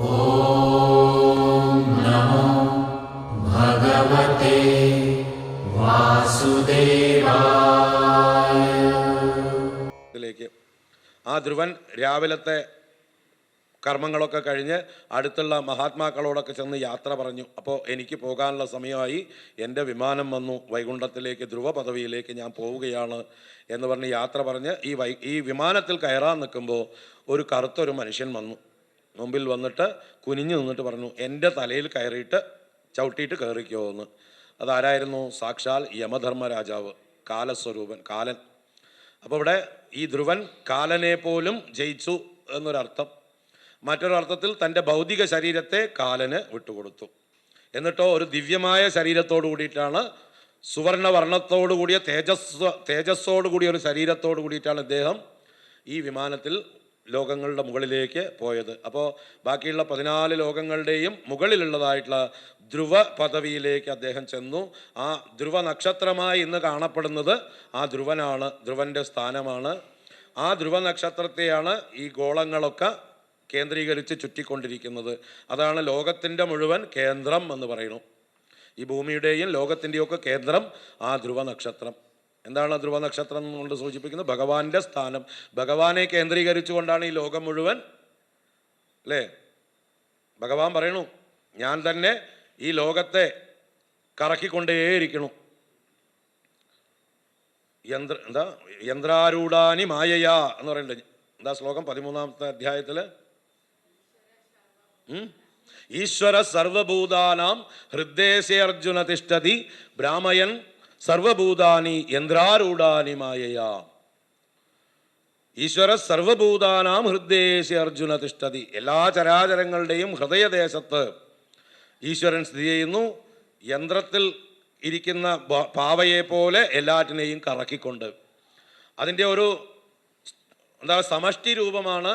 ഓം നമോ ഭഗവതേ വാസുദേവായ. ആ ധ്രുവൻ രാവിലത്തെ കർമ്മങ്ങളൊക്കെ കഴിഞ്ഞ് അടുത്തുള്ള മഹാത്മാക്കളോടൊക്കെ ചെന്ന് യാത്ര പറഞ്ഞു. അപ്പോൾ എനിക്ക് പോകാനുള്ള സമയമായി, എൻ്റെ വിമാനം വന്നു, വൈകുണ്ഠത്തിലേക്ക് ധ്രുവ പദവിയിലേക്ക് ഞാൻ പോവുകയാണ് എന്ന് പറഞ്ഞ് യാത്ര പറഞ്ഞ് ഈ വിമാനത്തിൽ കയറാൻ നിൽക്കുമ്പോൾ ഒരു കറുത്തൊരു മനുഷ്യൻ വന്നു. മുമ്പിൽ വന്നിട്ട് കുനിഞ്ഞു നിന്നിട്ട് പറഞ്ഞു, എൻ്റെ തലയിൽ കയറിയിട്ട് ചവിട്ടിയിട്ട് കയറിക്കോ എന്ന്. അതാരായിരുന്നു? സാക്ഷാൽ യമധർമ്മരാജാവ്, കാലസ്വരൂപൻ, കാലൻ. അപ്പോൾ ഇവിടെ ഈ ധ്രുവൻ കാലനെ പോലും ജയിച്ചു എന്നൊരർത്ഥം. മറ്റൊരർത്ഥത്തിൽ തൻ്റെ ഭൗതിക ശരീരത്തെ കാലന് വിട്ടുകൊടുത്തു. എന്നിട്ടോ ഒരു ദിവ്യമായ ശരീരത്തോടു കൂടിയിട്ടാണ്, സുവർണവർണ്ണത്തോടു കൂടിയ തേജസ്സോടു കൂടിയ ഒരു ശരീരത്തോടു കൂടിയിട്ടാണ് ഇദ്ദേഹം ഈ വിമാനത്തിൽ ലോകങ്ങളുടെ മുകളിലേക്ക് പോയത്. അപ്പോൾ ബാക്കിയുള്ള 14 ലോകങ്ങളുടെയും മുകളിലുള്ളതായിട്ടുള്ള ധ്രുവ പദവിയിലേക്ക് അദ്ദേഹം ചെന്നു. ആ ധ്രുവ നക്ഷത്രമായി ഇന്ന് കാണപ്പെടുന്നത് ആ ധ്രുവനാണ്, ധ്രുവൻ്റെ സ്ഥാനമാണ്. ആ ധ്രുവ നക്ഷത്രത്തെയാണ് ഈ ഗോളങ്ങളൊക്കെ കേന്ദ്രീകരിച്ച് ചുറ്റിക്കൊണ്ടിരിക്കുന്നത്. അതാണ് ലോകത്തിൻ്റെ മുഴുവൻ കേന്ദ്രം എന്ന് പറയുന്നു. ഈ ഭൂമിയുടെയും ലോകത്തിൻ്റെയൊക്കെ കേന്ദ്രം ആ ധ്രുവ നക്ഷത്രം. എന്താണ് ധ്രുവ നക്ഷത്രം കൊണ്ട് സൂചിപ്പിക്കുന്നത്? ഭഗവാന്റെ സ്ഥാനം. ഭഗവാനെ കേന്ദ്രീകരിച്ചുകൊണ്ടാണ് ഈ ലോകം മുഴുവൻ, അല്ലേ? ഭഗവാൻ പറയണു, ഞാൻ തന്നെ ഈ ലോകത്തെ കറക്കിക്കൊണ്ടേയിരിക്കണു. യന്ത്രാരൂഢാനി മായയാ എന്ന് പറയണ്ടേ? എന്താ ശ്ലോകം? 13-ാമത്തെ അധ്യായത്തിൽ ഈശ്വര സർവഭൂതാനാം ഹൃദ്ദേശേ അർജുന തിഷ്ഠതി ബ്രാഹ്മയൻ സർവഭൂതാനി യന്ത്രാരൂഢാനി മായയാ. ഈശ്വര സർവഭൂതാനാം ഹൃദ്ദേശേ അർജുന തിഷ്ഠതി. എല്ലാ ചരാചരങ്ങളുടെയും ഹൃദയദേശത്ത് ഈശ്വരൻ സ്ഥിതി ചെയ്യുന്നു. യന്ത്രത്തിൽ ഇരിക്കുന്ന പാവയെ പോലെ എല്ലാറ്റിനെയും കറക്കിക്കൊണ്ട്. അതിൻ്റെ ഒരു സമഷ്ടി രൂപമാണ്.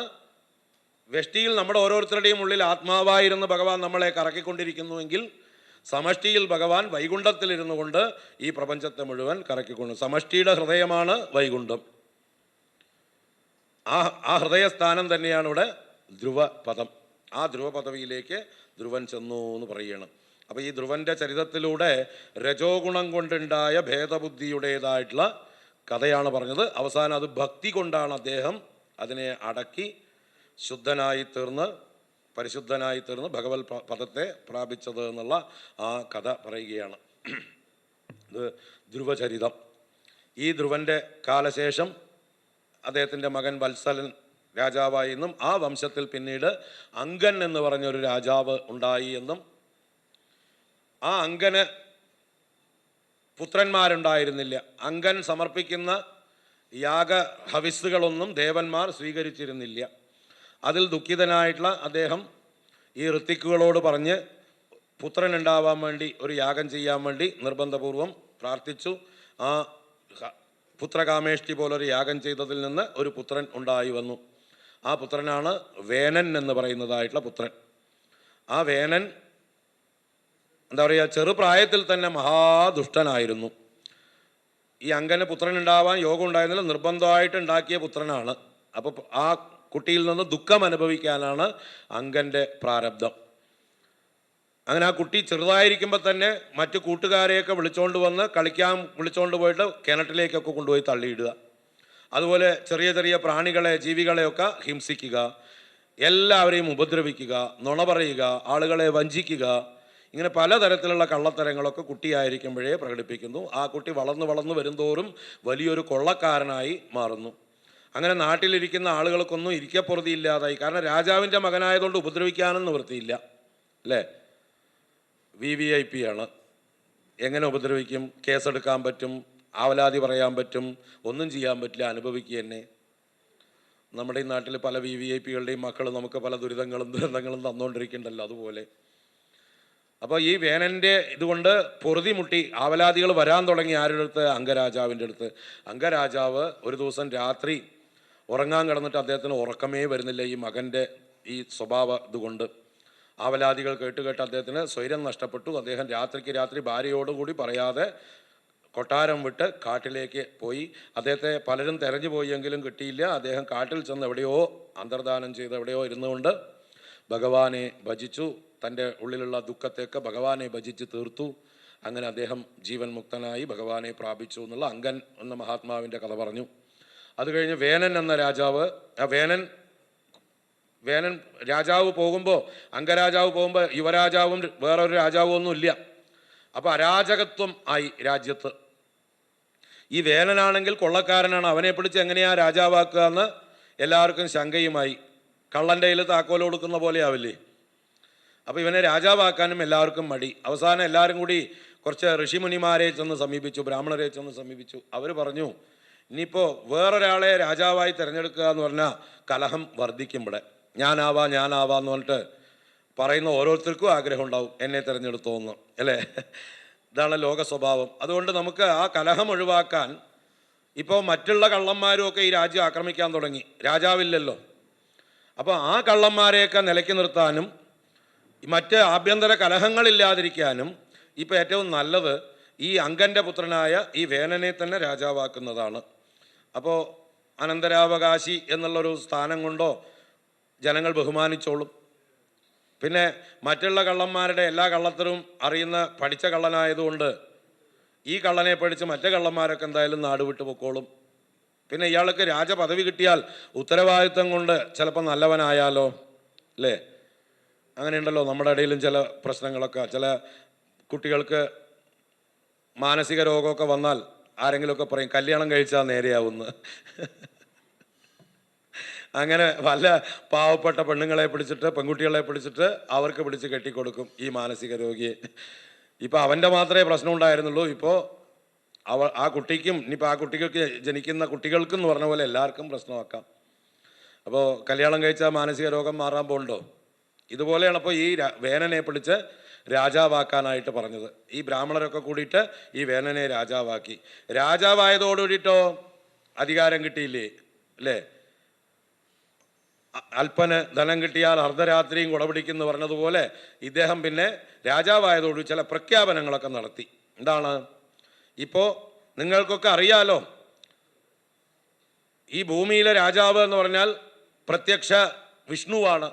വ്യഷ്ടിയിൽ നമ്മുടെ ഓരോരുത്തരുടെയും ഉള്ളിൽ ആത്മാവായിരുന്ന ഭഗവാൻ നമ്മളെ കറക്കിക്കൊണ്ടിരിക്കുന്നുവെങ്കിൽ, സമഷ്ടിയിൽ ഭഗവാൻ വൈകുണ്ഠത്തിലിരുന്നു കൊണ്ട് ഈ പ്രപഞ്ചത്തെ മുഴുവൻ കറക്കിക്കൊണ്ടു. സമഷ്ടിയുടെ ഹൃദയമാണ് വൈകുണ്ഠം. ആ ഹൃദയസ്ഥാനം തന്നെയാണ് ഇവിടെ ധ്രുവപദം. ആ ധ്രുവപദവിയിലേക്ക് ധ്രുവൻ ചെന്നു എന്ന് പറയുകയാണ്. അപ്പോൾ ഈ ധ്രുവൻ്റെ ചരിത്രത്തിലൂടെ രജോ ഗുണം കൊണ്ടുണ്ടായ ഭേദബുദ്ധിയുടേതായിട്ടുള്ള കഥയാണ് പറഞ്ഞത്. അവസാനം അത് ഭക്തി കൊണ്ടാണ് അദ്ദേഹം അതിനെ അടക്കി ശുദ്ധനായി തീർന്ന്, പരിശുദ്ധനായി തീർന്ന് ഭഗവത് പദത്തെ പ്രാപിച്ചത് എന്നുള്ള ആ കഥ പറയുകയാണ്. ഇത് ധ്രുവചരിതം. ഈ ധ്രുവൻ്റെ കാലശേഷം അദ്ദേഹത്തിൻ്റെ മകൻ വത്സലൻ രാജാവായി എന്നും, ആ വംശത്തിൽ പിന്നീട് അങ്കൻ എന്ന് പറഞ്ഞൊരു രാജാവ് ഉണ്ടായി എന്നും, ആ അങ്കന് പുത്രന്മാരുണ്ടായിരുന്നില്ല. അങ്കൻ സമർപ്പിക്കുന്ന യാഗഹവിസ്സുകളൊന്നും ദേവന്മാർ സ്വീകരിച്ചിരുന്നില്ല. അതിൽ ദുഃഖിതനായിട്ടുള്ള അദ്ദേഹം ഈ ഋത്തിക്കുകളോട് പറഞ്ഞ് പുത്രൻ ഉണ്ടാവാൻ വേണ്ടി ഒരു യാഗം ചെയ്യാൻ വേണ്ടി നിർബന്ധപൂർവം പ്രാർത്ഥിച്ചു. ആ പുത്രകാമേഷ്ടി പോലൊരു യാഗം ചെയ്തതിൽ നിന്ന് ഒരു പുത്രൻ ഉണ്ടായി വന്നു. ആ പുത്രനാണ് വേനൻ എന്ന് പറയുന്നതായിട്ടുള്ള പുത്രൻ. ആ വേനൻ എന്താ പറയുക, ചെറുപ്രായത്തിൽ തന്നെ മഹാദുഷ്ടനായിരുന്നു. ഈ അങ്കന് പുത്രൻ ഉണ്ടാവാൻ യോഗം ഉണ്ടായിരുന്നില്ല, നിർബന്ധമായിട്ട് ഉണ്ടാക്കിയ പുത്രനാണ്. അപ്പോൾ ആ കുട്ടിയിൽ നിന്ന് ദുഃഖം അനുഭവിക്കാനാണ് അങ്കൻ്റെ പ്രാരബ്ധം. അങ്ങനെ ആ കുട്ടി ചെറുതായിരിക്കുമ്പോൾ തന്നെ മറ്റു കൂട്ടുകാരെയൊക്കെ വിളിച്ചുകൊണ്ട് വന്ന് കളിക്കാൻ വിളിച്ചുകൊണ്ട് പോയിട്ട് കിണറ്റിലേക്കൊക്കെ കൊണ്ടുപോയി തള്ളിയിടുക. അതുപോലെ ചെറിയ ചെറിയ പ്രാണികളെ, ജീവികളെയൊക്കെ ഹിംസിക്കുക, എല്ലാവരെയും ഉപദ്രവിക്കുക, നുണ പറയുക, ആളുകളെ വഞ്ചിക്കുക, ഇങ്ങനെ പലതരത്തിലുള്ള കള്ളത്തരങ്ങളൊക്കെ കുട്ടിയായിരിക്കുമ്പോഴേ പ്രകടിപ്പിക്കുന്നു. ആ കുട്ടി വളർന്നു വരുന്തോറും വലിയൊരു കൊള്ളക്കാരനായി മാറുന്നു. അങ്ങനെ നാട്ടിലിരിക്കുന്ന ആളുകൾക്കൊന്നും ഇരിക്കപ്പുറതിയില്ലാതായി. കാരണം രാജാവിൻ്റെ മകനായതുകൊണ്ട് ഉപദ്രവിക്കാനും നിവൃത്തിയില്ല, അല്ലേ? VIP ആണ്. എങ്ങനെ ഉപദ്രവിക്കും? കേസെടുക്കാൻ പറ്റും, ആവലാതി പറയാൻ പറ്റും, ഒന്നും ചെയ്യാൻ പറ്റില്ല, അനുഭവിക്കുക തന്നെ. നമ്മുടെ ഈ നാട്ടിൽ പല VVIPകളുടെയും മക്കൾ നമുക്ക് പല ദുരന്തങ്ങളും തന്നുകൊണ്ടിരിക്കുന്നുണ്ടല്ലോ, അതുപോലെ. അപ്പോൾ ഈ വേനൻ്റെ ഇതുകൊണ്ട് പൊറുതിമുട്ടി ആവലാദികൾ വരാൻ തുടങ്ങി. ആരുടെ അടുത്ത്? അംഗരാജാവിൻ്റെ അടുത്ത്. അംഗരാജാവ് ഒരു ദിവസം രാത്രി ഉറങ്ങാൻ കിടന്നിട്ട് അദ്ദേഹത്തിന് ഉറക്കമേ വരുന്നില്ല. ഈ മകൻ്റെ ഈ സ്വഭാവ ഇതുകൊണ്ട് ആവലാദികൾ കേട്ട് അദ്ദേഹത്തിന് സ്വൈരം നഷ്ടപ്പെട്ടു. അദ്ദേഹം രാത്രിക്ക് രാത്രി ഭാര്യയോടുകൂടി പറയാതെ കൊട്ടാരം വിട്ട് കാട്ടിലേക്ക് പോയി. അദ്ദേഹത്തെ പലരും തെരഞ്ഞു പോയെങ്കിലും കിട്ടിയില്ല. അദ്ദേഹം കാട്ടിൽ ചെന്ന് എവിടെയോ അന്തർധാനം ചെയ്ത് എവിടെയോ ഇരുന്നുകൊണ്ട് ഭഗവാനെ ഭജിച്ചു. തൻ്റെ ഉള്ളിലുള്ള ദുഃഖത്തെയൊക്കെ ഭഗവാനെ ഭജിച്ച് തീർത്തു. അങ്ങനെ അദ്ദേഹം ജീവൻ മുക്തനായി ഭഗവാനെ പ്രാപിച്ചു എന്നുള്ള അങ്കൻ എന്ന മഹാത്മാവിൻ്റെ കഥ പറഞ്ഞു. അത് കഴിഞ്ഞ് വേനൻ എന്ന രാജാവ്, വേനൻ രാജാവ് പോകുമ്പോൾ, അംഗരാജാവ് പോകുമ്പോൾ യുവരാജാവും വേറൊരു രാജാവും ഒന്നും ഇല്ല. അപ്പോൾ അരാജകത്വം ആയി രാജ്യത്ത്. ഈ വേനനാണെങ്കിൽ കൊള്ളക്കാരനാണ്, അവനെ പിടിച്ച് എങ്ങനെയാ രാജാവാക്കുക എന്ന് എല്ലാവർക്കും ശങ്കയുമായി. കള്ളൻ്റെ കയ്യിൽ താക്കോൽ കൊടുക്കുന്ന പോലെ ആവില്ലേ. അപ്പോൾ ഇവനെ രാജാവാക്കാനും എല്ലാവർക്കും മടി. അവസാനം എല്ലാവരും കൂടി കുറച്ച് ഋഷിമുനിമാരെ ചെന്ന് സമീപിച്ചു, ബ്രാഹ്മണരെ ചെന്ന് സമീപിച്ചു. അവർ പറഞ്ഞു, ഇനിയിപ്പോൾ വേറൊരാളെ രാജാവായി തിരഞ്ഞെടുക്കുക എന്ന് പറഞ്ഞാൽ കലഹം വർദ്ധിക്കും. ഇവിടെ ഞാനാവാന്ന് പറഞ്ഞിട്ട് പറയുന്ന ഓരോരുത്തർക്കും ആഗ്രഹം ഉണ്ടാവും എന്നെ തിരഞ്ഞെടുത്തോന്ന്, അല്ലേ? ഇതാണ് ലോക സ്വഭാവം. അതുകൊണ്ട് നമുക്ക് ആ കലഹം ഒഴിവാക്കാൻ ഇപ്പോൾ മറ്റുള്ള കള്ളന്മാരും ഒക്കെ ഈ രാജ്യം ആക്രമിക്കാൻ തുടങ്ങി. രാജാവില്ലല്ലോ. അപ്പോൾ ആ കള്ളന്മാരെയൊക്കെ നിലയ്ക്ക് നിർത്താനും മറ്റ് ആഭ്യന്തര കലഹങ്ങളില്ലാതിരിക്കാനും ഇപ്പോൾ ഏറ്റവും നല്ലത് ഈ അങ്കൻ്റെ പുത്രനായ ഈ വേനനെ തന്നെ രാജാവാക്കുന്നതാണ്. അപ്പോൾ അനന്തരാവകാശി എന്നുള്ളൊരു സ്ഥാനം കൊണ്ടോ ജനങ്ങൾ ബഹുമാനിച്ചോളും. പിന്നെ മറ്റുള്ള കള്ളന്മാരുടെ എല്ലാ കള്ളത്തരും അറിയുന്ന പഠിച്ച കള്ളനായതുകൊണ്ട് ഈ കള്ളനെ പഠിച്ച് മറ്റു കള്ളന്മാരൊക്കെ എന്തായാലും നാട് വിട്ടു പൊക്കോളും. പിന്നെ ഇയാൾക്ക് രാജപദവി കിട്ടിയാൽ ഉത്തരവാദിത്വം കൊണ്ട് ചിലപ്പോൾ നല്ലവനായാലോ, അല്ലേ? അങ്ങനെയുണ്ടല്ലോ നമ്മുടെ ഇടയിലും ചില പ്രശ്നങ്ങളൊക്കെ. ചില കുട്ടികൾക്ക് മാനസിക രോഗമൊക്കെ വന്നാൽ ആരെങ്കിലുമൊക്കെ പറയും കല്യാണം കഴിച്ചാൽ നേരെയാവുന്നു. അങ്ങനെ വല്ല പാവപ്പെട്ട പെണ്ണുങ്ങളെ പിടിച്ചിട്ട്, പെൺകുട്ടികളെ പിടിച്ചിട്ട് അവർക്ക് പിടിച്ച് കെട്ടിക്കൊടുക്കും ഈ മാനസിക രോഗിയെ. ഇപ്പോൾ അവൻ്റെ മാത്രമേ പ്രശ്നം ഉണ്ടായിരുന്നുള്ളൂ. ഇപ്പോൾ ആ കുട്ടിക്കും, ഇനിയിപ്പോൾ ആ കുട്ടികൾക്ക് ജനിക്കുന്ന കുട്ടികൾക്കും എന്ന് പറഞ്ഞ പോലെ എല്ലാവർക്കും പ്രശ്നമാക്കാം. അപ്പോൾ കല്യാണം കഴിച്ചാൽ മാനസിക രോഗം മാറാൻ പോകുന്നുണ്ടോ? ഇതുപോലെയാണ് അപ്പോൾ ഈ വേനനെ പിടിച്ച് രാജാവാക്കാനായിട്ട് പറഞ്ഞത്. ഈ ബ്രാഹ്മണരൊക്കെ കൂടിയിട്ട് ഈ വേനനെ രാജാവാക്കി. രാജാവായതോടുകൂടിയിട്ടോ അധികാരം കിട്ടിയില്ലേ, അല്ലേ? അല്പന് ധനം കിട്ടിയാൽ അർദ്ധരാത്രിയും കുടപിടിക്കുന്നു പറഞ്ഞതുപോലെ ഇദ്ദേഹം പിന്നെ രാജാവായതോട് ചില പ്രഖ്യാപനങ്ങളൊക്കെ നടത്തി. എന്താണ്? ഇപ്പോൾ നിങ്ങൾക്കൊക്കെ അറിയാലോ, ഈ ഭൂമിയിലെ രാജാവ് എന്ന് പറഞ്ഞാൽ പ്രത്യക്ഷ വിഷ്ണുവാണ്.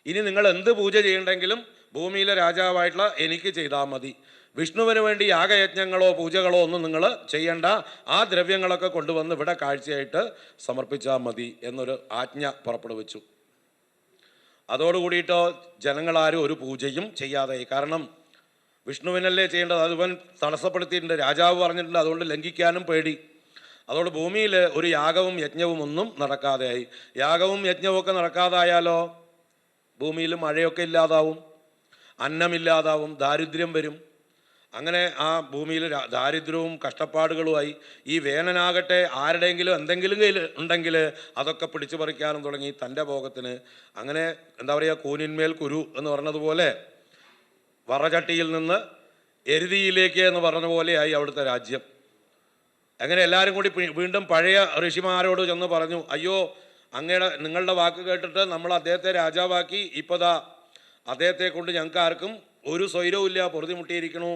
ഇനി നിങ്ങൾ എന്ത് പൂജ ചെയ്യണ്ടെങ്കിലും ഭൂമിയിലെ രാജാവായിട്ടുള്ള എനിക്ക് ചെയ്താൽ മതി. വിഷ്ണുവിന് വേണ്ടി യാഗയജ്ഞങ്ങളോ പൂജകളോ ഒന്നും നിങ്ങൾ ചെയ്യേണ്ട. ആ ദ്രവ്യങ്ങളൊക്കെ കൊണ്ടുവന്ന് ഇവിടെ കാഴ്ചയായിട്ട് സമർപ്പിച്ചാൽ മതി എന്നൊരു ആജ്ഞ പുറപ്പെടുവിച്ചു. അതോടുകൂടിയിട്ടോ ജനങ്ങളാരും ഒരു പൂജയും ചെയ്യാതായി. കാരണം വിഷ്ണുവിനല്ലേ ചെയ്യേണ്ടത്, അത് ഇവൻ തടസ്സപ്പെടുത്തിയിട്ടുണ്ട്, രാജാവ് പറഞ്ഞിട്ടുണ്ട്. അതുകൊണ്ട് ലംഘിക്കാനും പേടി. അതോട് ഭൂമിയിൽ ഒരു യാഗവും യജ്ഞവും ഒന്നും നടക്കാതെയായി. യാഗവും യജ്ഞവും ഒക്കെ നടക്കാതായാലോ ഭൂമിയിൽ മഴയൊക്കെ ഇല്ലാതാവും, അന്നമില്ലാതാവും, ദാരിദ്ര്യം വരും. അങ്ങനെ ആ ഭൂമിയിൽ ദാരിദ്ര്യവും കഷ്ടപ്പാടുകളുമായി. ഈ വേനനാകട്ടെ ആരുടെയെങ്കിലും എന്തെങ്കിലും കയ്യിൽ ഉണ്ടെങ്കിൽ അതൊക്കെ പിടിച്ചു പറിക്കാനും തുടങ്ങി തൻ്റെ ഭോഗത്തിന്. അങ്ങനെ എന്താ പറയുക, കൂനിന്മേൽ കുരു എന്ന് പറഞ്ഞതുപോലെ വറചട്ടിയിൽ നിന്ന് എരുതിയിലേക്ക് എന്ന് പറഞ്ഞ പോലെയായി അവിടുത്തെ രാജ്യം. അങ്ങനെ എല്ലാവരും കൂടി വീണ്ടും പഴയ ഋഷിമാരോട് ചെന്ന് പറഞ്ഞു, അയ്യോ നിങ്ങളുടെ വാക്ക് കേട്ടിട്ട് നമ്മൾ അദ്ദേഹത്തെ രാജാവാക്കി, ഇപ്പതാ അദ്ദേഹത്തെ കൊണ്ട് ഞങ്ങൾക്ക് ആർക്കും ഒരു സ്വൈരവും ഇല്ല, പൊറുതിമുട്ടിയിരിക്കണു,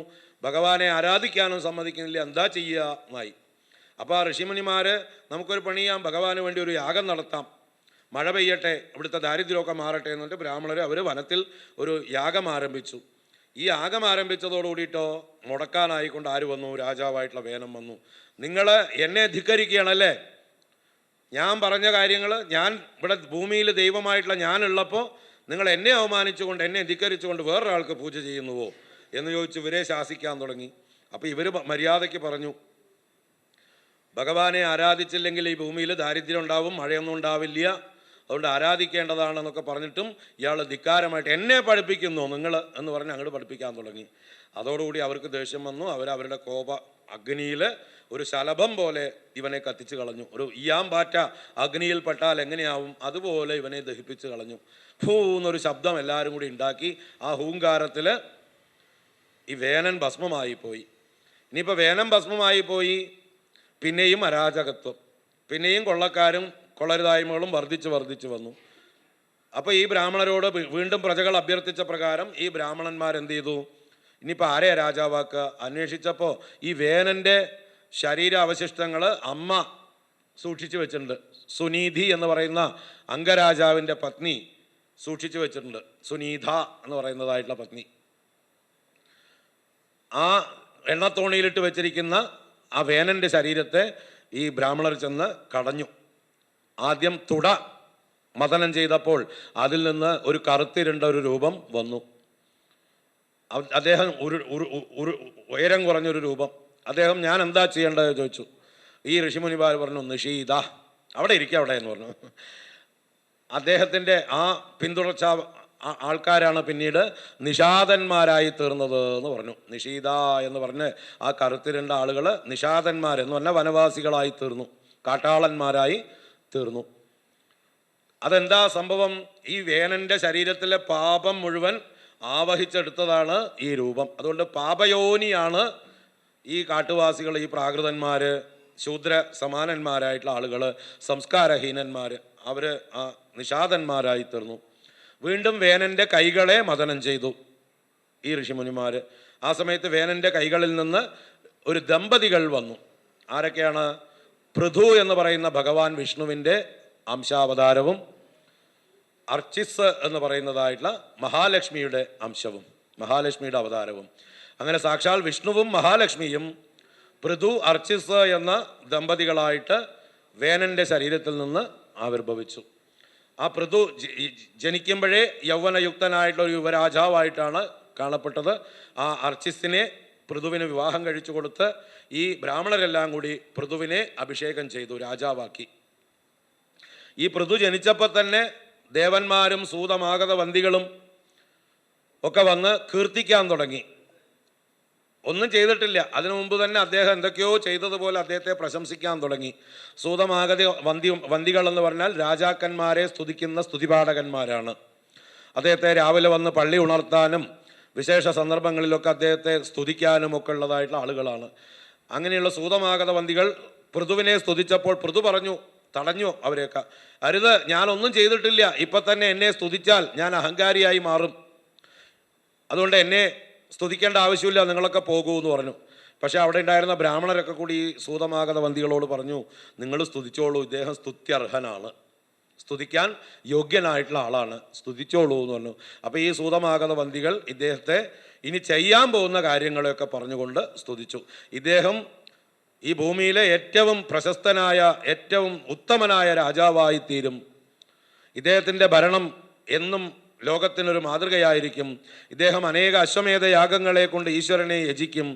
ഭഗവാനെ ആരാധിക്കാനും സമ്മതിക്കുന്നില്ല, എന്താ ചെയ്യുക എന്നായി. അപ്പോൾ ആ ഋഷിമുനിമാർ നമുക്കൊരു പണി ചെയ്യാം, ഭഗവാന് വേണ്ടി ഒരു യാഗം നടത്താം, മഴ പെയ്യട്ടെ, ഇവിടുത്തെ ദാരിദ്ര്യമൊക്കെ മാറട്ടെ എന്നിട്ട് ബ്രാഹ്മണർ അവർ വനത്തിൽ ഒരു യാഗം ആരംഭിച്ചു. ഈ യാഗം ആരംഭിച്ചതോടുകൂടിയിട്ടോ മുടക്കാനായിക്കൊണ്ട് ആര് വന്നു? രാജാവായിട്ടുള്ള വേനം വന്നു. നിങ്ങൾ എന്നെ ധിക്കരിക്കുകയാണല്ലേ, ഞാൻ പറഞ്ഞ കാര്യങ്ങൾ, ഞാൻ ഇവിടെ ഭൂമിയിൽ ദൈവമായിട്ടുള്ള ഞാനുള്ളപ്പോൾ നിങ്ങൾ എന്നെ അവമാനിച്ചുകൊണ്ട് എന്നെ ധിക്കരിച്ചുകൊണ്ട് വേറൊരാൾക്ക് പൂജ ചെയ്യുന്നുവോ എന്ന് ചോദിച്ച് ഇവരെ ശാസിക്കാൻ തുടങ്ങി. അപ്പോൾ ഇവർ മര്യാദയ്ക്ക് പറഞ്ഞു, ഭഗവാനെ ആരാധിച്ചില്ലെങ്കിൽ ഈ ഭൂമിയിൽ ദാരിദ്ര്യം ഉണ്ടാവും, മഴയൊന്നും ഉണ്ടാവില്ല, അതുകൊണ്ട് ആരാധിക്കേണ്ടതാണെന്നൊക്കെ പറഞ്ഞിട്ടും ഇയാൾ ധിക്കാരമായിട്ട് എന്നെ പഠിപ്പിക്കുന്നു നിങ്ങൾ എന്ന് പറഞ്ഞ് അങ്ങോട്ട് പഠിപ്പിക്കാൻ തുടങ്ങി. അതോടുകൂടി അവർക്ക് ദേഷ്യം വന്നു. അവരവരുടെ കോപ അഗ്നിയിൽ ഒരു ശലഭം പോലെ ഇവനെ കത്തിച്ച് കളഞ്ഞു. ഒരു ഈയാമ്പാറ്റ അഗ്നിയിൽ പെട്ടാൽ എങ്ങനെയാവും അതുപോലെ ഇവനെ ദഹിപ്പിച്ച് കളഞ്ഞു. ഹൂ എന്നൊരു ശബ്ദം എല്ലാവരും കൂടി ഉണ്ടാക്കി. ആ ഹൂങ്കാരത്തിൽ ഈ വേനൻ ഭസ്മമായി പോയി. ഇനിയിപ്പോൾ വേനൻ ഭസ്മമായി പോയി, പിന്നെയും അരാജകത്വം, പിന്നെയും കൊള്ളക്കാരും കൊള്ളരുതായ്മകളും വർദ്ധിച്ച് വന്നു. അപ്പോൾ ഈ ബ്രാഹ്മണരോട് വീണ്ടും പ്രജകൾ അഭ്യർത്ഥിച്ച പ്രകാരം ഈ ബ്രാഹ്മണന്മാരെന്ത് ചെയ്തു? ഇനിയിപ്പോൾ ആരെയാ രാജാവാക്കുക? അന്വേഷിച്ചപ്പോൾ ഈ വേനൻ്റെ ശരീരാവശിഷ്ടങ്ങൾ അമ്മ സൂക്ഷിച്ചു വെച്ചിട്ടുണ്ട്. സുനീതി എന്ന് പറയുന്ന അംഗരാജാവിൻ്റെ പത്നി സൂക്ഷിച്ചു വെച്ചിട്ടുണ്ട്. സുനീത എന്ന് പറയുന്നതായിട്ടുള്ള പത്നി. ആ എണ്ണത്തോണിയിലിട്ട് വെച്ചിരിക്കുന്ന ആ വേനൻ്റെ ശരീരത്തെ ഈ ബ്രാഹ്മണർ ചെന്ന് കടഞ്ഞു. ആദ്യം തുട മഥനം ചെയ്തപ്പോൾ അതിൽ നിന്ന് ഒരു കറുത്തിരുണ്ട ഒരു രൂപം വന്നു. അദ്ദേഹം ഒരു ഉയരം കുറഞ്ഞൊരു രൂപം. അദ്ദേഹം ഞാൻ എന്താ ചെയ്യേണ്ടത് ചോദിച്ചു. ഈ ഋഷിമുനിമാർ പറഞ്ഞു, നിഷീത അവിടെ ഇരിക്കുക അവിടെ എന്ന് പറഞ്ഞു. അദ്ദേഹത്തിൻ്റെ ആ പിന്തുടർച്ച ആൾക്കാരാണ് പിന്നീട് നിഷാദന്മാരായി തീർന്നത് എന്ന് പറഞ്ഞു. നിഷീത എന്ന് പറഞ്ഞ് ആ കറുത്തിരണ്ട ആളുകൾ നിഷാദന്മാരെന്ന് പറഞ്ഞാൽ വനവാസികളായി തീർന്നു, കാട്ടാളന്മാരായി തീർന്നു. അതെന്താ സംഭവം? ഈ വേനൻ്റെ ശരീരത്തിലെ പാപം മുഴുവൻ ആവഹിച്ചെടുത്തതാണ് ഈ രൂപം. അതുകൊണ്ട് പാപയോനിയാണ് ഈ കാട്ടുവാസികൾ, ഈ പ്രാകൃതന്മാർ, ശൂദ്ര സമാനന്മാരായിട്ടുള്ള ആളുകൾ, സംസ്കാരഹീനന്മാർ, അവർ ആ നിഷാദന്മാരായി തീർന്നു. വീണ്ടും വേനൻ്റെ കൈകളെ മഥനം ചെയ്തു ഈ ഋഷിമുനിമാർ. ആ സമയത്ത് വേനൻ്റെ കൈകളിൽ നിന്ന് ഒരു ദമ്പതികൾ വന്നു. ആരൊക്കെയാണ്? പൃഥു എന്ന് പറയുന്ന ഭഗവാൻ വിഷ്ണുവിൻ്റെ അംശാവതാരവും അർച്ചിസ് എന്ന് പറയുന്നതായിട്ടുള്ള മഹാലക്ഷ്മിയുടെ അംശവും, മഹാലക്ഷ്മിയുടെ അവതാരവും. അങ്ങനെ സാക്ഷാൽ വിഷ്ണുവും മഹാലക്ഷ്മിയും പൃഥു അർച്ചിസ് എന്ന ദമ്പതികളായിട്ട് വേനൻ്റെ ശരീരത്തിൽ നിന്ന് ആവിർഭവിച്ചു. ആ പൃഥു ജനിക്കുമ്പോഴേ യൗവനയുക്തനായിട്ടുള്ള ഒരു യുവരാജാവായിട്ടാണ് കാണപ്പെട്ടത്. ആ അർച്ചിസിനെ പൃഥുവിന് വിവാഹം കഴിച്ചു കൊടുത്ത് ഈ ബ്രാഹ്മണരെല്ലാം കൂടി പൃഥുവിനെ അഭിഷേകം ചെയ്തു, രാജാവാക്കി. ഈ പൃഥു ജനിച്ചപ്പോൾ തന്നെ ദേവന്മാരും സൂതമാഗത വന്ദികളും ഒക്കെ വന്ന് കീർത്തിക്കാൻ തുടങ്ങി. ഒന്നും ചെയ്തിട്ടില്ല, അതിനു മുമ്പ് തന്നെ അദ്ദേഹം എന്തൊക്കെയോ ചെയ്തതുപോലെ അദ്ദേഹത്തെ പ്രശംസിക്കാൻ തുടങ്ങി. സൂതമാഗത വന്ദികൾ എന്ന് പറഞ്ഞാൽ രാജാക്കന്മാരെ സ്തുതിക്കുന്ന സ്തുതിപാഠകന്മാരാണ്. അദ്ദേഹത്തെ രാവിലെ വന്ന് പള്ളി ഉണർത്താനും വിശേഷ സന്ദർഭങ്ങളിലൊക്കെ അദ്ദേഹത്തെ സ്തുതിക്കാനും ഒക്കെ ഉള്ളതായിട്ടുള്ള ആളുകളാണ്. അങ്ങനെയുള്ള സൂതമാഗത വന്ദികൾ പൃഥുവിനെ സ്തുതിച്ചപ്പോൾ പൃഥു പറഞ്ഞു, തടഞ്ഞു അവരെയൊക്കെ. അരുത്, ഞാനൊന്നും ചെയ്തിട്ടില്ല, ഇപ്പം തന്നെ എന്നെ സ്തുതിച്ചാൽ ഞാൻ അഹങ്കാരിയായി മാറും, അതുകൊണ്ട് എന്നെ സ്തുതിക്കേണ്ട ആവശ്യമില്ല, നിങ്ങളൊക്കെ പോകൂ എന്ന് പറഞ്ഞു. പക്ഷേ അവിടെ ഉണ്ടായിരുന്ന ബ്രാഹ്മണരൊക്കെ കൂടി ഈ സൂതമാഗത വന്ദികളോട് പറഞ്ഞു, നിങ്ങൾ സ്തുതിച്ചോളൂ, ഇദ്ദേഹം സ്തുത്യർഹനാണ്, സ്തുതിക്കാൻ യോഗ്യനായിട്ടുള്ള ആളാണ്, സ്തുതിച്ചോളൂ എന്ന് പറഞ്ഞു. അപ്പോൾ ഈ സൂതമാഗത വന്ദികൾ ഇദ്ദേഹത്തെ ഇനി ചെയ്യാൻ പോകുന്ന കാര്യങ്ങളെയൊക്കെ പറഞ്ഞുകൊണ്ട് സ്തുതിച്ചു. ഇദ്ദേഹം ഈ ഭൂമിയിലെ ഏറ്റവും പ്രശസ്തനായ, ഏറ്റവും ഉത്തമനായ രാജാവായി തീരും. ഇദ്ദേഹത്തിൻ്റെ ഭരണം എന്നും ലോകത്തിനൊരു മാതൃകയായിരിക്കും. ഇദ്ദേഹം അനേക അശ്വമേധ യാഗങ്ങളെ കൊണ്ട് ഈശ്വരനെ യജിക്കും.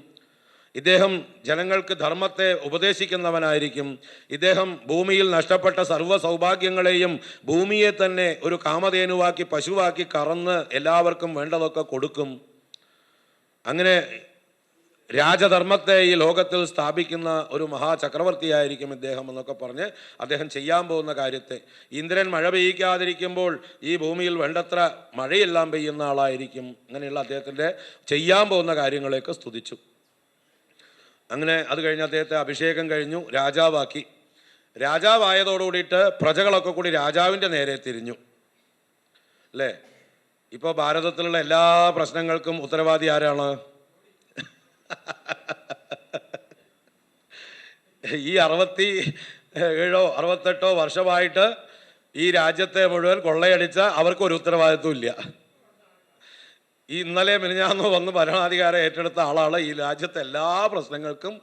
ഇദ്ദേഹം ജനങ്ങൾക്ക് ധർമ്മത്തെ ഉപദേശിക്കുന്നവനായിരിക്കും. ഇദ്ദേഹം ഭൂമിയിൽ നഷ്ടപ്പെട്ട സർവ്വ സൗഭാഗ്യങ്ങളെയും ഭൂമിയെ തന്നെ ഒരു കാമധേനുവാക്കി, പശുവാക്കി കറന്ന് എല്ലാവർക്കും വേണ്ടതൊക്കെ കൊടുക്കും. അങ്ങനെ രാജധർമ്മത്തെ ഈ ലോകത്തിൽ സ്ഥാപിക്കുന്ന ഒരു മഹാചക്രവർത്തിയായിരിക്കും ഇദ്ദേഹം എന്നൊക്കെ പറഞ്ഞ് അദ്ദേഹം ചെയ്യാൻ പോകുന്ന കാര്യത്തെ, ഇന്ദ്രൻ മഴ പെയ്യിക്കാതിരിക്കുമ്പോൾ ഈ ഭൂമിയിൽ വേണ്ടത്ര മഴയെല്ലാം പെയ്യുന്ന ആളായിരിക്കും, അങ്ങനെയുള്ള അദ്ദേഹത്തിൻ്റെ ചെയ്യാൻ പോകുന്ന കാര്യങ്ങളെയൊക്കെ സ്തുതിച്ചു. അങ്ങനെ അത് കഴിഞ്ഞ് അദ്ദേഹത്തെ അഭിഷേകം കഴിഞ്ഞു, രാജാവാക്കി. രാജാവായതോടുകൂടിയിട്ട് പ്രജകളൊക്കെ കൂടി രാജാവിൻ്റെ നേരെ തിരിഞ്ഞു, അല്ലേ? ഇപ്പോൾ ഭാരതത്തിലുള്ള എല്ലാ പ്രശ്നങ്ങൾക്കും ഉത്തരവാദി ആരാണ്? ഈ 67 68 വർഷമായിട്ട് ഈ രാജ്യത്തെ മുഴുവൻ കൊള്ളയടിച്ച അവർക്കൊരു ഉത്തരവാദിത്വം ഇല്ല. ഈ ഇന്നലെ മിനിഞ്ഞാന്നോ വന്ന് ഭരണാധികാരം ഏറ്റെടുത്ത ആളാണ് ഈ രാജ്യത്തെ എല്ലാ പ്രശ്നങ്ങൾക്കും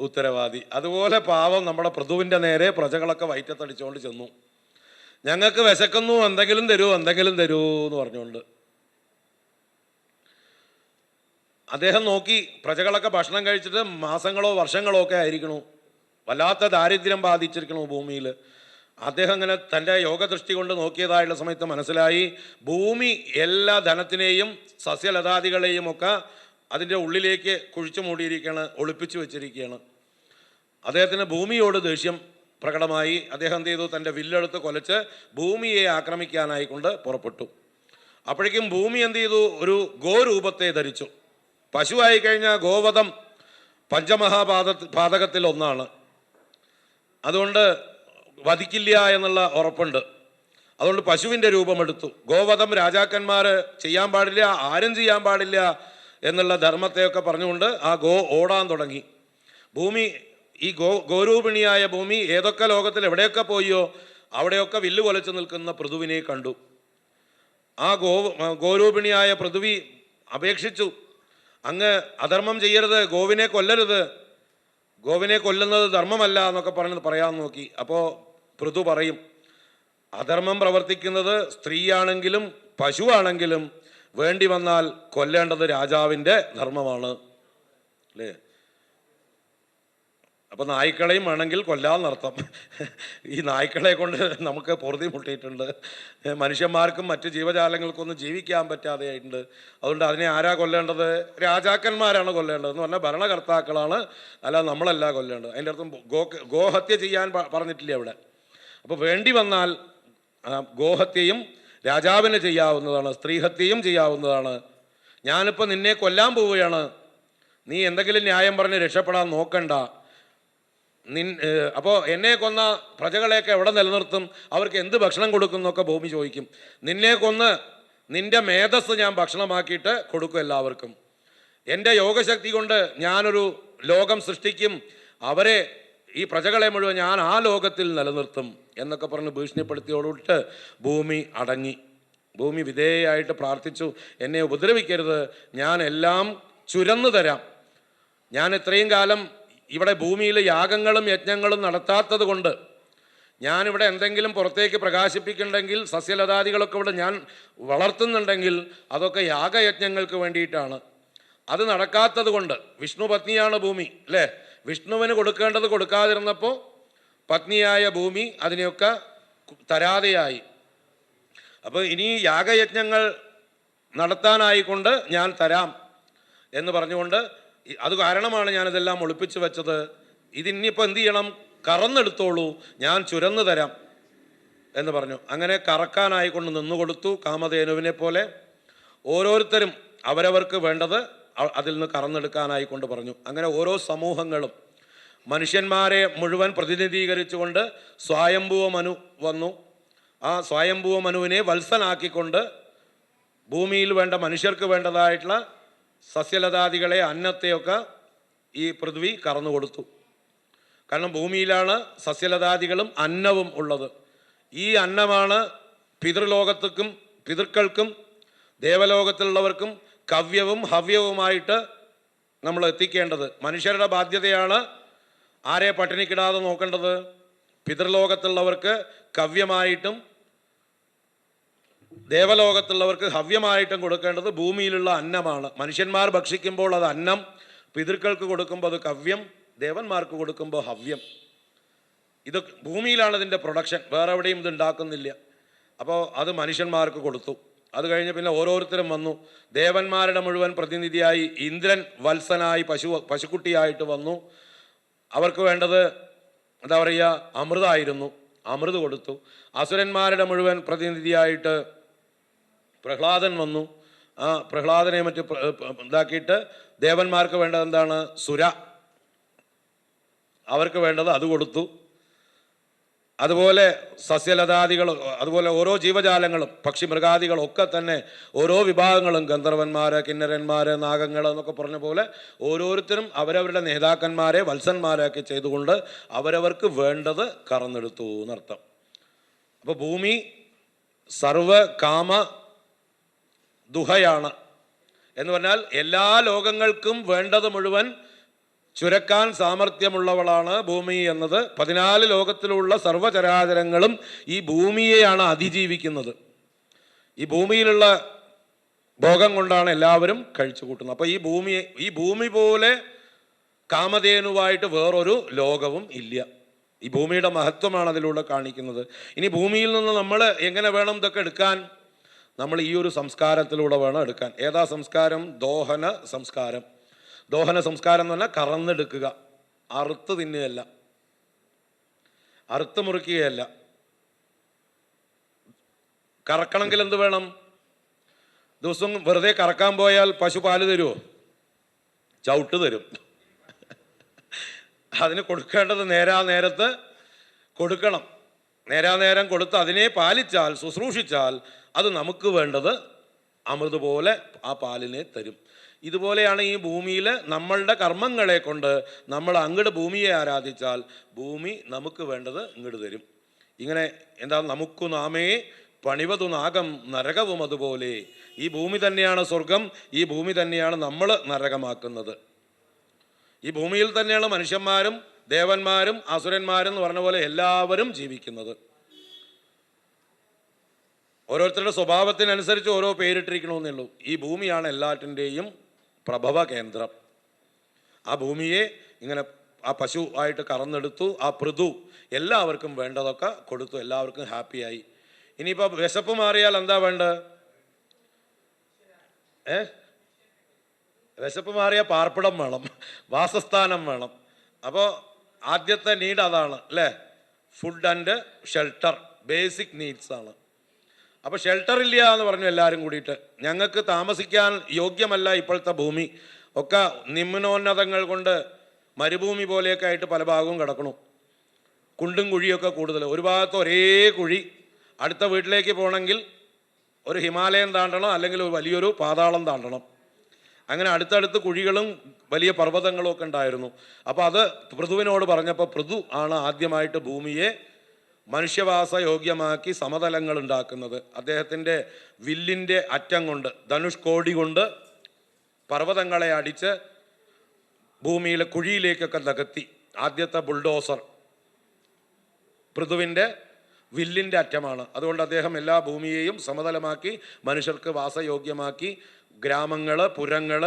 ഉത്തരവാദി. അതുപോലെ പാവം നമ്മുടെ പൃഥുവിൻ്റെ നേരെ പ്രജകളൊക്കെ വയറ്റത്തടിച്ചുകൊണ്ട് ചെന്നു. ഞങ്ങൾക്ക് വിശക്കുന്നു, എന്തെങ്കിലും തരൂ, എന്തെങ്കിലും തരൂ എന്ന് പറഞ്ഞുകൊണ്ട്. അദ്ദേഹം നോക്കി, പ്രജകളൊക്കെ ഭക്ഷണം കഴിച്ചിട്ട് മാസങ്ങളോ വർഷങ്ങളോ ഒക്കെ ആയിരിക്കണു, വല്ലാത്ത ദാരിദ്ര്യം ബാധിച്ചിരിക്കണു ഭൂമിയിൽ. അദ്ദേഹം ഇങ്ങനെ തൻ്റെ യോഗദൃഷ്ടി കൊണ്ട് നോക്കിയതായുള്ള സമയത്ത് മനസ്സിലായി, ഭൂമി എല്ലാ ധനത്തിനെയും സസ്യലതാദികളെയും ഒക്കെ അതിൻ്റെ ഉള്ളിലേക്ക് കുഴിച്ചു മൂടിയിരിക്കുകയാണ്, ഒളിപ്പിച്ചു വെച്ചിരിക്കുകയാണ്. അദ്ദേഹത്തിന് ഭൂമിയോട് ദേഷ്യം പ്രകടമായി. അദ്ദേഹം എന്ത് ചെയ്തു? തൻ്റെ വില്ലെടുത്ത് കൊലച്ച് ഭൂമിയെ ആക്രമിക്കാനായിക്കൊണ്ട് പുറപ്പെട്ടു. അപ്പോഴേക്കും ഭൂമി എന്ത് ചെയ്തു? ഒരു രൂപത്തെ ധരിച്ചു. പശുവായി കഴിഞ്ഞാൽ ഗോവധം പാതകത്തിൽ ഒന്നാണ്. അതുകൊണ്ട് വധിക്കില്ല എന്നുള്ള ഉറപ്പുണ്ട്. അതുകൊണ്ട് പശുവിൻ്റെ രൂപമെടുത്തു. ഗോവധം രാജാക്കന്മാർ ചെയ്യാൻ പാടില്ല, ആരും ചെയ്യാൻ പാടില്ല എന്നുള്ള ധർമ്മത്തെയൊക്കെ പറഞ്ഞുകൊണ്ട് ആ ഓടാൻ തുടങ്ങി. ഭൂമി, ഈ ഗോരൂപിണിയായ ഭൂമി ഏതൊക്കെ ലോകത്തിൽ എവിടെയൊക്കെ പോയോ അവിടെയൊക്കെ വില്ല് കൊലച്ച് നിൽക്കുന്ന പൃഥുവിനെ കണ്ടു. ആ ഗോരൂപിണിയായ പൃഥ്വി അപേക്ഷിച്ചു, അങ്ങ് അധർമ്മം ചെയ്യരുത്, ഗോവിനെ കൊല്ലരുത്, ഗോവിനെ കൊല്ലുന്നത് ധർമ്മമല്ല എന്നൊക്കെ പറയാൻ നോക്കി. അപ്പോൾ പൃഥു പറയും, അധർമ്മം പ്രവർത്തിക്കുന്നത് സ്ത്രീയാണെങ്കിലും പശുവാണെങ്കിലും വേണ്ടി വന്നാൽ കൊല്ലേണ്ടത് രാജാവിൻ്റെ ധർമ്മമാണ്, അല്ലേ? അപ്പം നായ്ക്കളെയും വേണമെങ്കിൽ കൊല്ലാന്നർത്ഥം. ഈ നായ്ക്കളെ കൊണ്ട് നമുക്ക് പൊറുതി മുട്ടിയിട്ടുണ്ട്, മനുഷ്യന്മാർക്കും മറ്റ് ജീവജാലങ്ങൾക്കൊന്നും ജീവിക്കാൻ പറ്റാതെ ആയിട്ടുണ്ട്. അതുകൊണ്ട് അതിനെ ആരാ കൊല്ലേണ്ടത്? രാജാക്കന്മാരാണ് കൊല്ലേണ്ടത് എന്ന് പറഞ്ഞാൽ ഭരണകർത്താക്കളാണ്, അല്ല നമ്മളല്ല കൊല്ലേണ്ടത്. അതിൻ്റെ അർത്ഥം ഗോഹത്യ ചെയ്യാൻ പറഞ്ഞിട്ടില്ല അവിടെ. അപ്പോൾ വേണ്ടി വന്നാൽ ഗോഹത്യയും രാജാവിന് ചെയ്യാവുന്നതാണ്, സ്ത്രീഹത്യയും ചെയ്യാവുന്നതാണ്. ഞാനിപ്പോൾ നിന്നെ കൊല്ലാൻ പോവുകയാണ്, നീ എന്തെങ്കിലും ന്യായം പറഞ്ഞ് രക്ഷപ്പെടാൻ നോക്കണ്ട. അപ്പോൾ എന്നെ കൊന്ന പ്രജകളെയൊക്കെ എവിടെ നിലനിർത്തും, അവർക്ക് എന്ത് ഭക്ഷണം കൊടുക്കും എന്നൊക്കെ ഭൂമി ചോദിക്കും. നിന്നെ കൊന്ന് നിന്റെ മേധസ് ഞാൻ ഭക്ഷണമാക്കിയിട്ട് കൊടുക്കും എല്ലാവർക്കും. എൻ്റെ യോഗശക്തി കൊണ്ട് ഞാനൊരു ലോകം സൃഷ്ടിക്കും, അവരെ ഈ പ്രജകളെ മുഴുവൻ ഞാൻ ആ ലോകത്തിൽ നിലനിർത്തും എന്നൊക്കെ പറഞ്ഞ് ഭീഷണിപ്പെടുത്തിയോടുവിട്ട് ഭൂമി അടങ്ങി. ഭൂമി വിധേയയായിട്ട് പ്രാർത്ഥിച്ചു, എന്നെ ഉപദ്രവിക്കരുത്, ഞാൻ എല്ലാം ചുരന്നു തരാം. ഞാൻ ഇത്രയും കാലം ഇവിടെ ഭൂമിയിൽ യാഗങ്ങളും യജ്ഞങ്ങളും നടത്താത്തത് കൊണ്ട്, ഞാനിവിടെ എന്തെങ്കിലും പുറത്തേക്ക് പ്രകാശിപ്പിക്കുന്നുണ്ടെങ്കിൽ, സസ്യലതാദികളൊക്കെ ഇവിടെ ഞാൻ വളർത്തുന്നുണ്ടെങ്കിൽ അതൊക്കെ യാഗയജ്ഞങ്ങൾക്ക് വേണ്ടിയിട്ടാണ്. അത് നടക്കാത്തത് കൊണ്ട്, വിഷ്ണു പത്നിയാണ് ഭൂമി, അല്ലേ? വിഷ്ണുവിന് കൊടുക്കേണ്ടത് കൊടുക്കാതിരുന്നപ്പോൾ പത്നിയായ ഭൂമി അതിനെയൊക്കെ തരാതെയായി. അപ്പോൾ ഇനി യാഗയജ്ഞങ്ങൾ നടത്താനായിക്കൊണ്ട് ഞാൻ തരാം എന്ന് പറഞ്ഞുകൊണ്ട്, അത് കാരണമാണ് ഞാനിതെല്ലാം ഒളിപ്പിച്ചു വെച്ചത്, ഇതിനിപ്പോൾ എന്ത് ചെയ്യണം, കറന്നെടുത്തോളൂ, ഞാൻ ചുരന്നു തരാം എന്ന് പറഞ്ഞു. അങ്ങനെ കറക്കാനായിക്കൊണ്ട് നിന്നുകൊടുത്തു കാമധേനുവിനെ പോലെ. ഓരോരുത്തരും അവരവർക്ക് വേണ്ടത് അതിൽ നിന്ന് കറന്നെടുക്കാനായിക്കൊണ്ട് പറഞ്ഞു. അങ്ങനെ ഓരോ സമൂഹങ്ങളും മനുഷ്യന്മാരെ മുഴുവൻ പ്രതിനിധീകരിച്ചുകൊണ്ട് സ്വയംഭുവ മനു വന്നു. ആ സ്വയംഭുവ മനുവിനെ വത്സനാക്കിക്കൊണ്ട് ഭൂമിയിൽ വേണ്ട മനുഷ്യർക്ക് വേണ്ടതായിട്ടുള്ള സസ്യലതാദികളെ, അന്നത്തെയൊക്കെ ഈ പൃഥ്വി കറന്നു കൊടുത്തു. കാരണം ഭൂമിയിലാണ് സസ്യലതാദികളും അന്നവും ഉള്ളത്. ഈ അന്നമാണ് പിതൃക്കൾക്കും ദേവലോകത്തിലുള്ളവർക്കും കവ്യവും ഹവ്യവുമായിട്ട് നമ്മൾ എത്തിക്കേണ്ടത്. മനുഷ്യരുടെ ബാധ്യതയാണ് ആരെ പട്ടിണിക്കിടാതെ നോക്കേണ്ടത്. പിതൃലോകത്തുള്ളവർക്ക് കവ്യമായിട്ടും ദേവലോകത്തുള്ളവർക്ക് ഹവ്യമായിട്ടും കൊടുക്കേണ്ടത് ഭൂമിയിലുള്ള അന്നമാണ്. മനുഷ്യന്മാർ ഭക്ഷിക്കുമ്പോൾ അത് അന്നം, പിതൃക്കൾക്ക് കൊടുക്കുമ്പോൾ അത് കവ്യം, ദേവന്മാർക്ക് കൊടുക്കുമ്പോൾ ഹവ്യം. ഇത് ഭൂമിയിലാണ് ഇതിൻ്റെ പ്രൊഡക്ഷൻ, വേറെ എവിടെയും ഇത് ഉണ്ടാക്കുന്നില്ല. അപ്പോൾ അത് മനുഷ്യന്മാർക്ക് കൊടുത്തു. അത് കഴിഞ്ഞ് പിന്നെ ഓരോരുത്തരും വന്നു. ദേവന്മാരുടെ മുഴുവൻ പ്രതിനിധിയായി ഇന്ദ്രൻ വത്സനായി പശുക്കുട്ടിയായിട്ട് വന്നു. അവർക്ക് വേണ്ടത് എന്താ പറയുക, അമൃതായിരുന്നു, അമൃത് കൊടുത്തു. അസുരന്മാരുടെ മുഴുവൻ പ്രതിനിധിയായിട്ട് പ്രഹ്ലാദൻ വന്നു. ആ പ്രഹ്ലാദനെ ഇതാക്കിയിട്ട് ദേവന്മാർക്ക് വേണ്ടത് എന്താണ്, സുര, അവർക്ക് വേണ്ടത് അത് കൊടുത്തു. അതുപോലെ സസ്യലതാദികൾ, അതുപോലെ ഓരോ ജീവജാലങ്ങളും പക്ഷി മൃഗാദികളും ഒക്കെ തന്നെ ഓരോ വിഭാഗങ്ങളും, ഗന്ധർവന്മാർ, കിന്നരന്മാർ, നാഗങ്ങൾ എന്നൊക്കെ പറഞ്ഞ പോലെ ഓരോരുത്തരും അവരവരുടെ നേതാക്കന്മാരെ വത്സന്മാരൊക്കെ ചെയ്തുകൊണ്ട് അവരവർക്ക് വേണ്ടത് കറന്നെടുത്തു എന്നർത്ഥം. അപ്പോൾ ഭൂമി സർവ കാമ ദുഹയാണ് എന്ന് പറഞ്ഞാൽ എല്ലാ ലോകങ്ങൾക്കും വേണ്ടത് മുഴുവൻ ചുരക്കാൻ സാമർഥ്യമുള്ളവളാണ് ഭൂമി എന്നത്. 14 ലോകത്തിലുള്ള സർവചരാചരങ്ങളും ഈ ഭൂമിയെയാണ് അതിജീവിക്കുന്നത്. ഈ ഭൂമിയിലുള്ള ഭോഗം കൊണ്ടാണ് എല്ലാവരും കഴിച്ചു കൂട്ടുന്നത്. അപ്പോൾ ഈ ഭൂമി പോലെ കാമധേനുവായിട്ട് വേറൊരു ലോകവും ഇല്ല. ഈ ഭൂമിയുടെ മഹത്വമാണ് അതിലൂടെ കാണിക്കുന്നത്. ഇനി ഭൂമിയിൽ നിന്ന് നമ്മൾ എങ്ങനെ വേണം ഇതൊക്കെ എടുക്കാൻ? നമ്മൾ ഈ ഒരു സംസ്കാരത്തിലൂടെ വേണം എടുക്കാൻ. ഏതാ സംസ്കാരം? ദോഹന സംസ്കാരം. ദോഹന സംസ്കാരം എന്ന് പറഞ്ഞാൽ കറന്നെടുക്കുക, അറുത്ത് തിന്നുകയല്ല, അറുത്ത് മുറിക്കുകയല്ല. കറക്കണമെങ്കിൽ എന്ത് വേണം? ദിവസം വെറുതെ കറക്കാൻ പോയാൽ പശു പാല് തരുമോ? ചവിട്ട് തരും. അതിന് കൊടുക്കേണ്ടത് നേരത്ത് കൊടുക്കണം. നേരം കൊടുത്ത് അതിനെ പാലിച്ചാൽ, ശുശ്രൂഷിച്ചാൽ അത് നമുക്ക് വേണ്ടത് അമൃത് പോലെ ആ പാലിനെ തരും. ഇതുപോലെയാണ് ഈ ഭൂമിയിൽ നമ്മളുടെ കർമ്മങ്ങളെ കൊണ്ട് നമ്മൾ അങ്ങോട്ട് ഭൂമിയെ ആരാധിച്ചാൽ ഭൂമി നമുക്ക് വേണ്ടത് ഇങ്ങോട്ട് തരും. ഇങ്ങനെ എന്താ, നമുക്കു നാമേ പണിവതു നാഗം നരകവും അതുപോലെ. ഈ ഭൂമി തന്നെയാണ് സ്വർഗം, ഈ ഭൂമി തന്നെയാണ് നമ്മൾ നരകമാക്കുന്നത്. ഈ ഭൂമിയിൽ തന്നെയാണ് മനുഷ്യന്മാരും ദേവന്മാരും അസുരന്മാരും എന്ന് പറഞ്ഞ പോലെ എല്ലാവരും ജീവിക്കുന്നത്. ഓരോരുത്തരുടെ സ്വഭാവത്തിനനുസരിച്ച് ഓരോ പേരിട്ടിരിക്കണമെന്നേ ഉള്ളൂ. ഈ ഭൂമിയാണ് എല്ലാറ്റിൻ്റെയും പ്രഭവ കേന്ദ്രം. ആ ഭൂമിയെ ഇങ്ങനെ ആ പശു ആയിട്ട് കറന്നെടുത്തു. ആ പൃഥു എല്ലാവർക്കും വേണ്ടതൊക്കെ കൊടുത്തു, എല്ലാവർക്കും ഹാപ്പിയായി. ഇനിയിപ്പോൾ വിശപ്പ് മാറിയാൽ എന്താ വേണ്ടത്? വിശപ്പ് മാറിയ പാർപ്പിടം വേണം, വാസസ്ഥാനം വേണം. അപ്പോൾ ആദ്യത്തെ നീഡ് അതാണ് അല്ലേ? Food and shelter, basic needs ആണ്. അപ്പോൾ ഷെൽട്ടർ ഇല്ല എന്ന് പറഞ്ഞു എല്ലാവരും കൂടിയിട്ട്. ഞങ്ങൾക്ക് താമസിക്കാൻ യോഗ്യമല്ല ഇപ്പോഴത്തെ ഭൂമി, ഒക്കെ നിമ്നോന്നതങ്ങൾ കൊണ്ട് മരുഭൂമി പോലെയൊക്കെ ആയിട്ട് പല ഭാഗവും കിടക്കണം. കുണ്ടും കുഴിയൊക്കെ കൂടുതൽ, ഒരു ഭാഗത്ത് ഒരേ കുഴി. അടുത്ത വീട്ടിലേക്ക് പോകണമെങ്കിൽ ഒരു ഹിമാലയം താണ്ടണം, അല്ലെങ്കിൽ ഒരു വലിയൊരു പാതാളം താണ്ടണം. അങ്ങനെ അടുത്തടുത്ത് കുഴികളും വലിയ പർവ്വതങ്ങളും ഒക്കെ ഉണ്ടായിരുന്നു. അപ്പോൾ അത് പൃഥുവിനോട് പറഞ്ഞപ്പോൾ പൃഥു ആണ് ആദ്യമായിട്ട് ഭൂമിയെ മനുഷ്യവാസ യോഗ്യമാക്കി സമതലങ്ങൾ ഉണ്ടാക്കുന്നത്. അദ്ദേഹത്തിൻ്റെ വില്ലിൻ്റെ അറ്റം കൊണ്ട്, ധനുഷ്കോടി കൊണ്ട് പർവ്വതങ്ങളെ അടിച്ച് ഭൂമിയിലെ കുഴിയിലേക്കൊക്കെ നികത്തി. ആദ്യത്തെ ബുൾഡോസർ പൃഥുവിൻ്റെ വില്ലിൻ്റെ അറ്റമാണ്. അതുകൊണ്ട് അദ്ദേഹം എല്ലാ ഭൂമിയെയും സമതലമാക്കി മനുഷ്യർക്ക് വാസയോഗ്യമാക്കി. ഗ്രാമങ്ങൾ, പുരങ്ങൾ,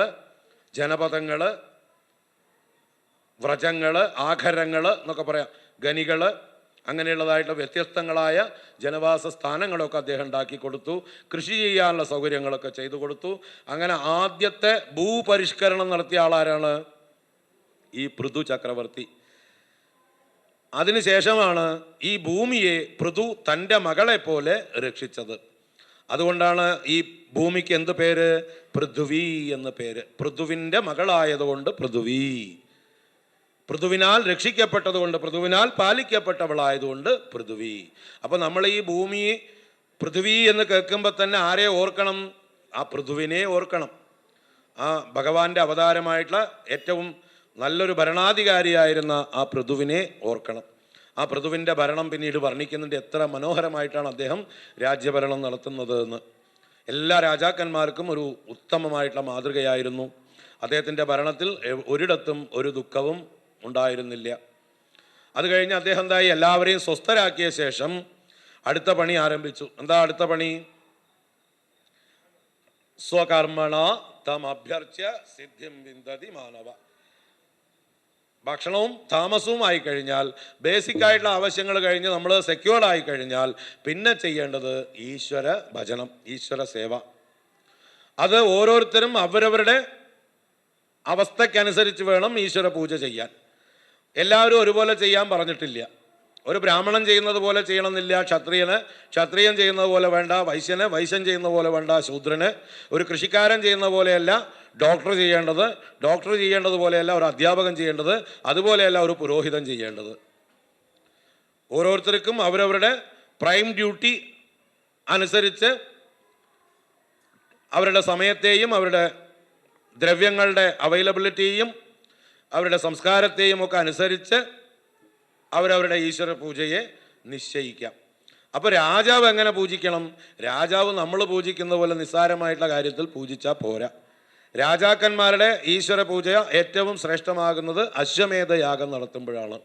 ജനപദങ്ങൾ, വ്രജങ്ങൾ, ആഖരങ്ങൾ എന്നൊക്കെ പറയാം, ഖനികൾ, അങ്ങനെയുള്ളതായിട്ട് വ്യത്യസ്തങ്ങളായ ജനവാസ സ്ഥാനങ്ങളൊക്കെ അദ്ദേഹം ഉണ്ടാക്കി കൊടുത്തു. കൃഷി ചെയ്യാനുള്ള സൗകര്യങ്ങളൊക്കെ ചെയ്തു കൊടുത്തു. അങ്ങനെ ആദ്യത്തെ ഭൂപരിഷ്കരണം നടത്തിയ ആളാരാണ്? ഈ പൃഥു ചക്രവർത്തി. അതിനുശേഷമാണ് ഈ ഭൂമിയെ പൃഥു തൻ്റെ മകളെ പോലെ രക്ഷിച്ചത്. അതുകൊണ്ടാണ് ഈ ഭൂമിക്ക് എന്ത് പേര്? പൃഥ്വി എന്ന് പേര്. പൃഥുവിൻ്റെ മകളായതുകൊണ്ട് പൃഥ്വി. പൃഥുവിനാൽ രക്ഷിക്കപ്പെട്ടതുകൊണ്ട്, പൃഥുവിനാൽ പാലിക്കപ്പെട്ടവളായതുകൊണ്ട് പൃഥ്വി. അപ്പോൾ നമ്മൾ ഈ ഭൂമി പൃഥ്വി എന്ന് കേൾക്കുമ്പോൾ തന്നെ ആരെ ഓർക്കണം? ആ പൃഥുവിനെ ഓർക്കണം. ആ ഭഗവാന്റെ അവതാരമായിട്ടുള്ള ഏറ്റവും നല്ലൊരു ഭരണാധികാരിയായിരുന്ന ആ പൃഥുവിനെ ഓർക്കണം. ആ പൃഥുവിൻ്റെ ഭരണം പിന്നീട് വർണ്ണിക്കുന്നുണ്ട്. എത്ര മനോഹരമായിട്ടാണ് അദ്ദേഹം രാജ്യഭരണം നടത്തുന്നത് എന്ന്. എല്ലാ രാജാക്കന്മാർക്കും ഒരു ഉത്തമമായിട്ടുള്ള മാതൃകയായിരുന്നു. അദ്ദേഹത്തിൻ്റെ ഭരണത്തിൽ ഒരിടത്തും ഒരു ദുഃഖവും ഉണ്ടായിരുന്നില്ല. അത് കഴിഞ്ഞ് അദ്ദേഹം എന്തായി? എല്ലാവരെയും സ്വസ്ഥരാക്കിയ ശേഷം അടുത്ത പണി ആരംഭിച്ചു. എന്താ അടുത്ത പണി? സ്വകർമ്മണ തം അഭ്യർച്ച്യ സിദ്ധിം വിന്ദതി മാനവ. ഭക്ഷണവും താമസവും ആയിക്കഴിഞ്ഞാൽ, ബേസിക്കായിട്ടുള്ള ആവശ്യങ്ങൾ കഴിഞ്ഞ് നമ്മൾ സെക്യൂർഡ് ആയിക്കഴിഞ്ഞാൽ പിന്നെ ചെയ്യേണ്ടത് ഈശ്വര ഭജനം, ഈശ്വര സേവ. അത് ഓരോരുത്തരും അവരവരുടെ അവസ്ഥയ്ക്കനുസരിച്ച് വേണം ഈശ്വര പൂജ ചെയ്യാൻ. എല്ലാവരും ഒരുപോലെ ചെയ്യാൻ പറഞ്ഞിട്ടില്ല. ഒരു ബ്രാഹ്മണൻ ചെയ്യുന്നത് പോലെ ചെയ്യണമെന്നില്ല. ക്ഷത്രിയൻ ചെയ്യുന്നത് പോലെ വേണ്ട, വൈശ്യൻ ചെയ്യുന്ന പോലെ വേണ്ട, ശൂദ്രന്. ഒരു കൃഷിക്കാരൻ ചെയ്യുന്ന പോലെയല്ല ഡോക്ടർ ചെയ്യേണ്ടത് പോലെയല്ല ഒരു അധ്യാപകൻ ചെയ്യേണ്ടത്, അതുപോലെയല്ല ഒരു പുരോഹിതൻ ചെയ്യേണ്ടത്. ഓരോരുത്തർക്കും അവരവരുടെ പ്രൈം ഡ്യൂട്ടി അനുസരിച്ച് അവരുടെ സമയത്തെയും അവരുടെ ദ്രവ്യങ്ങളുടെ അവൈലബിലിറ്റിയും അവരുടെ സംസ്കാരത്തെയും ഒക്കെ അനുസരിച്ച് അവരവരുടെ ഈശ്വര പൂജയെ നിശ്ചയിക്കാം. അപ്പോൾ രാജാവ് എങ്ങനെ പൂജിക്കണം? രാജാവ് നമ്മൾ പൂജിക്കുന്ന പോലെ നിസ്സാരമായിട്ടുള്ള കാര്യത്തിൽ പൂജിച്ചാൽ പോരാ. രാജാക്കന്മാരുടെ ഈശ്വര പൂജ ഏറ്റവും ശ്രേഷ്ഠമാകുന്നത് അശ്വമേധയാഗം നടത്തുമ്പോഴാണ്.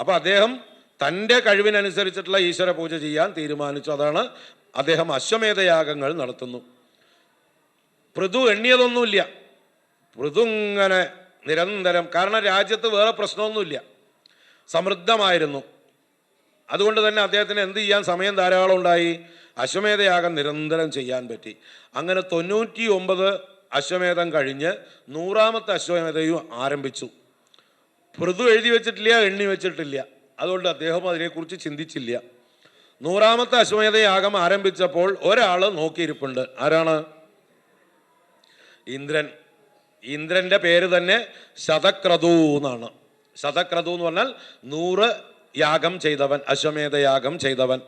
അപ്പോൾ അദ്ദേഹം തൻ്റെ കഴിവിനനുസരിച്ചിട്ടുള്ള ഈശ്വര പൂജ ചെയ്യാൻ തീരുമാനിച്ചു. അതാണ് അദ്ദേഹം അശ്വമേധയാഗങ്ങൾ നടത്തുന്നു. പൃഥു എണ്ണിയതൊന്നുമില്ല. പൃഥു ഇങ്ങനെ നിരന്തരം, കാരണം രാജ്യത്ത് വേറെ പ്രശ്നമൊന്നുമില്ല, സമൃദ്ധമായിരുന്നു. അതുകൊണ്ട് തന്നെ അദ്ദേഹത്തിന് എന്ത് ചെയ്യാൻ സമയം ധാരാളം ഉണ്ടായി. അശ്വമേധയാഗം നിരന്തരം ചെയ്യാൻ പറ്റി. അങ്ങനെ 99 അശ്വമേധം കഴിഞ്ഞ് 100ാമത്തെ അശ്വമേധയും ആരംഭിച്ചു. പൃഥു എഴുതി വെച്ചിട്ടില്ല, എണ്ണി വെച്ചിട്ടില്ല. അതുകൊണ്ട് അദ്ദേഹം അതിനെക്കുറിച്ച് ചിന്തിച്ചില്ല. 100ാമത്തെ അശ്വമേധയാഗം ആരംഭിച്ചപ്പോൾ ഒരാൾ നോക്കിയിരിപ്പുണ്ട്. ആരാണ്? ഇന്ദ്രൻ. ഇന്ദ്രൻ്റെ പേര് തന്നെ ശതക്രതു എന്നാണ്. ശതക്രതു എന്ന് പറഞ്ഞാൽ 100 യാഗം ചെയ്തവൻ, അശ്വമേധയാഗം ചെയ്തവൻ.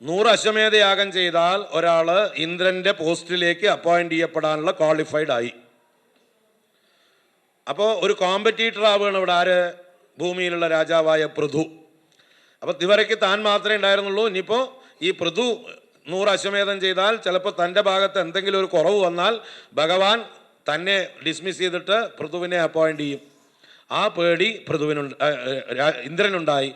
100 അശ്വമേധയാഗം ചെയ്താൽ ഒരാൾ ഇന്ദ്രൻ്റെ പോസ്റ്റിലേക്ക് അപ്പോയിന്റ് ചെയ്യപ്പെടാനുള്ള ക്വാളിഫൈഡ് ആയി. അപ്പോൾ ഒരു കോമ്പറ്റീറ്റർ ആവുകയാണ് ഇവിടെ. ആര്? ഭൂമിയിലുള്ള രാജാവായ പൃഥു. അപ്പോൾ ഇതുവരയ്ക്ക് താൻ മാത്രമേ ഉണ്ടായിരുന്നുള്ളൂ. ഇനിയിപ്പോൾ ഈ പൃഥു 100 അശ്വമേധം ചെയ്താൽ ചിലപ്പോൾ തൻ്റെ ഭാഗത്ത് എന്തെങ്കിലും ഒരു കുറവ് വന്നാൽ ഭഗവാൻ തന്നെ ഡിസ്മിസ് ചെയ്തിട്ട് പൃഥുവിനെ അപ്പോയിൻ്റ് ചെയ്യും. ആ പേടി ഇന്ദ്രനുണ്ടായി.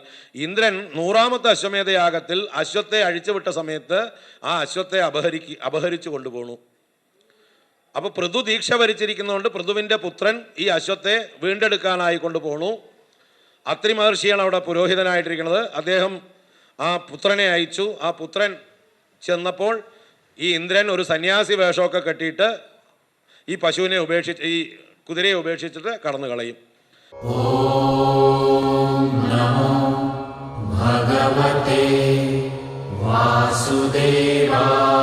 ഇന്ദ്രൻ 100ാമത്തെ അശ്വമേധയാഗത്തിൽ അശ്വത്തെ അഴിച്ചുവിട്ട സമയത്ത് ആ അശ്വത്തെ അപഹരിച്ചു കൊണ്ടുപോണു. അപ്പോൾ പൃഥു ദീക്ഷ ഭരിച്ചിരിക്കുന്നതുകൊണ്ട് പൃഥുവിൻ്റെ പുത്രൻ ഈ അശ്വത്തെ വീണ്ടെടുക്കാനായി കൊണ്ടുപോണു. അത്രി മഹർഷിയാണ് അവിടെ പുരോഹിതനായിട്ടിരിക്കുന്നത്. അദ്ദേഹം ആ പുത്രനെ അയച്ചു. ആ പുത്രൻ ചെന്നപ്പോൾ ഈ ഇന്ദ്രൻ ഒരു സന്യാസി വേഷമൊക്കെ കെട്ടിയിട്ട് ഈ പശുവിനെ ഈ കുതിരയെ ഉപേക്ഷിച്ചിട്ട് കടന്നു കളയും. ഓം നമോ ഭഗവതേ വാസുദേവായ.